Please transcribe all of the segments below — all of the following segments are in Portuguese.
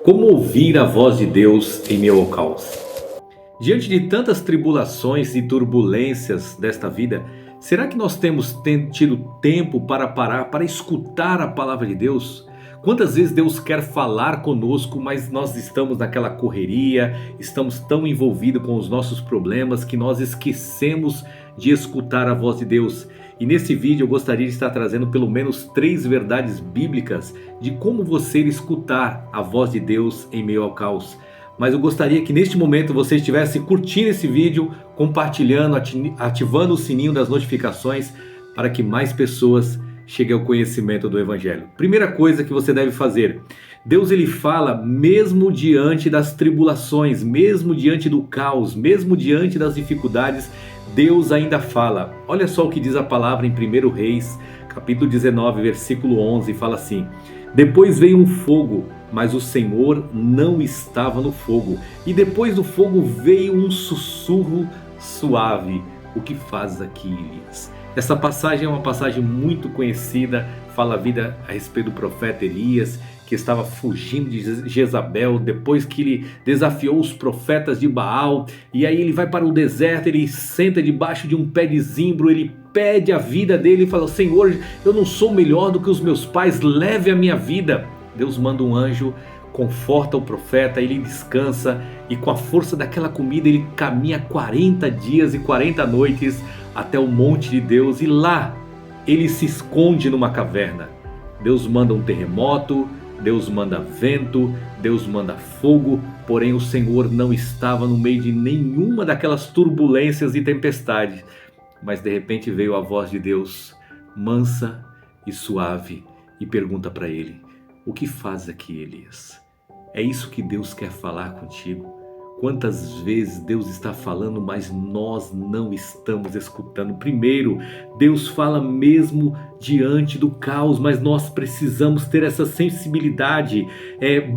Como ouvir a voz de Deus em meio ao caos? Diante de tantas tribulações e turbulências desta vida, será que nós temos tido tempo para parar, para escutar a palavra de Deus? Quantas vezes Deus quer falar conosco, mas nós estamos naquela correria, estamos tão envolvidos com os nossos problemas que nós esquecemos de escutar a voz de Deus. E nesse vídeo eu gostaria de estar trazendo pelo menos 3 verdades bíblicas de como você escutar a voz de Deus em meio ao caos. Mas eu gostaria que neste momento você estivesse curtindo esse vídeo, compartilhando, ativando o sininho das notificações para que mais pessoas cheguem ao conhecimento do Evangelho. Primeira coisa que você deve fazer: Deus ele fala mesmo diante das tribulações, mesmo diante do caos, mesmo diante das dificuldades, Deus ainda fala. Olha só o que diz a palavra em 1 Reis, capítulo 19, versículo 11, fala assim: depois veio um fogo, mas o Senhor não estava no fogo. E depois do fogo veio um sussurro suave. O que faz aqui, Elias? Essa passagem é uma passagem muito conhecida. Fala a respeito do profeta Elias, que estava fugindo de Jezabel, depois que ele desafiou os profetas de Baal. E aí ele vai para o deserto, ele senta debaixo de um pé de zimbro, ele pede a vida dele e fala: Senhor, eu não sou melhor do que os meus pais, leve a minha vida. Deus manda um anjo, conforta o profeta, ele descansa e com a força daquela comida ele caminha 40 dias e 40 noites até o monte de Deus, e lá ele se esconde numa caverna. Deus manda um terremoto, Deus manda vento, Deus manda fogo, porém o Senhor não estava no meio de nenhuma daquelas turbulências e tempestades. Mas de repente veio a voz de Deus, mansa e suave, e pergunta para ele: o que faz aqui, Elias? É isso que Deus quer falar contigo. Quantas vezes Deus está falando, mas nós não estamos escutando. Primeiro, Deus fala mesmo diante do caos, mas nós precisamos ter essa sensibilidade,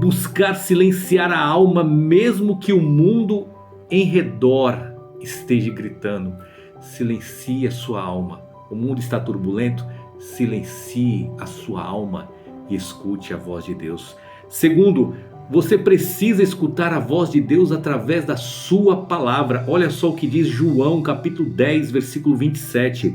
buscar silenciar a alma, mesmo que o mundo em redor esteja gritando. Silencie a sua alma. O mundo está turbulento, silencie a sua alma e escute a voz de Deus. Segundo, você precisa escutar a voz de Deus através da sua palavra. Olha só o que diz João capítulo 10, versículo 27.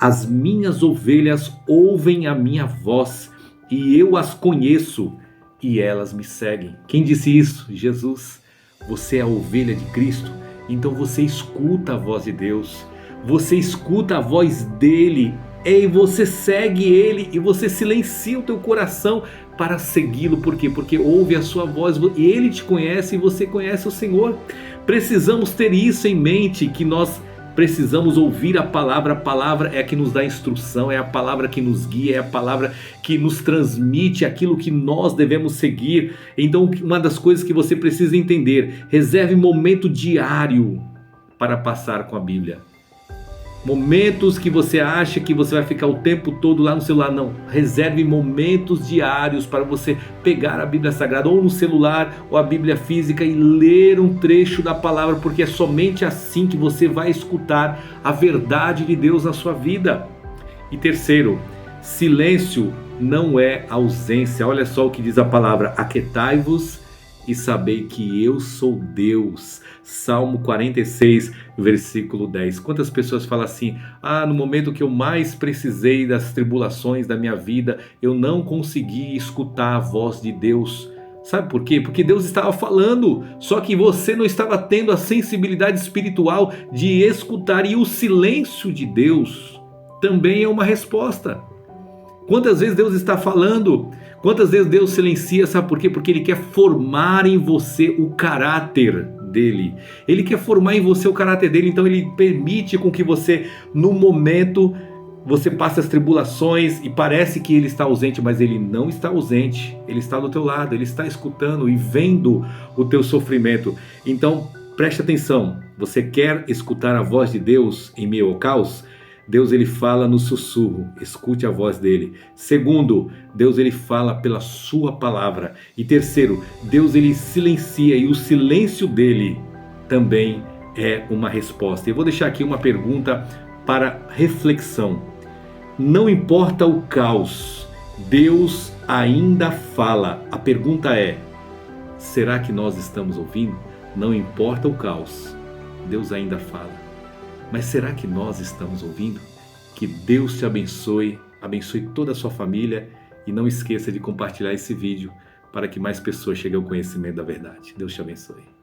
As minhas ovelhas ouvem a minha voz e eu as conheço e elas me seguem. Quem disse isso? Jesus. Você é a ovelha de Cristo, então você escuta a voz de Deus. Você escuta a voz dele. E você segue ele e você silencia o teu coração para segui-lo. Por quê? Porque ouve a sua voz e ele te conhece e você conhece o Senhor. Precisamos ter isso em mente, que nós precisamos ouvir a palavra. A palavra é a que nos dá instrução, é a palavra que nos guia, é a palavra que nos transmite aquilo que nós devemos seguir. Então, uma das coisas que você precisa entender: reserve momento diário para passar com a Bíblia. Momentos que você acha que você vai ficar o tempo todo lá no celular, não. Reserve momentos diários para você pegar a Bíblia Sagrada, ou no celular, ou a Bíblia física, e ler um trecho da palavra, porque é somente assim que você vai escutar a verdade de Deus na sua vida. E terceiro, silêncio não é ausência. Olha só o que diz a palavra: aquietai-vos e sabei que eu sou Deus. Salmo 46, versículo 10. Quantas pessoas falam assim: no momento que eu mais precisei das tribulações da minha vida, eu não consegui escutar a voz de Deus. Sabe por quê? Porque Deus estava falando, só que você não estava tendo a sensibilidade espiritual de escutar. E o silêncio de Deus também é uma resposta. Quantas vezes Deus está falando? Quantas vezes Deus silencia? Sabe por quê? Porque Ele quer formar em você o caráter dele. Ele quer formar em você o caráter dele. Então Ele permite com que você, no momento, você passe as tribulações e parece que Ele está ausente, mas Ele não está ausente. Ele está do teu lado, Ele está escutando e vendo o teu sofrimento. Então preste atenção. Você quer escutar a voz de Deus em meio ao caos? Deus ele fala no sussurro, escute a voz dele. Segundo, Deus ele fala pela sua palavra. E terceiro, Deus ele silencia, e o silêncio dele também é uma resposta. Eu vou deixar aqui uma pergunta para reflexão. Não importa o caos, Deus ainda fala. A pergunta é: Será que nós estamos ouvindo? Não importa o caos, Deus ainda fala. Mas será que nós estamos ouvindo? Que Deus te abençoe, abençoe toda a sua família e não esqueça de compartilhar esse vídeo para que mais pessoas cheguem ao conhecimento da verdade. Deus te abençoe.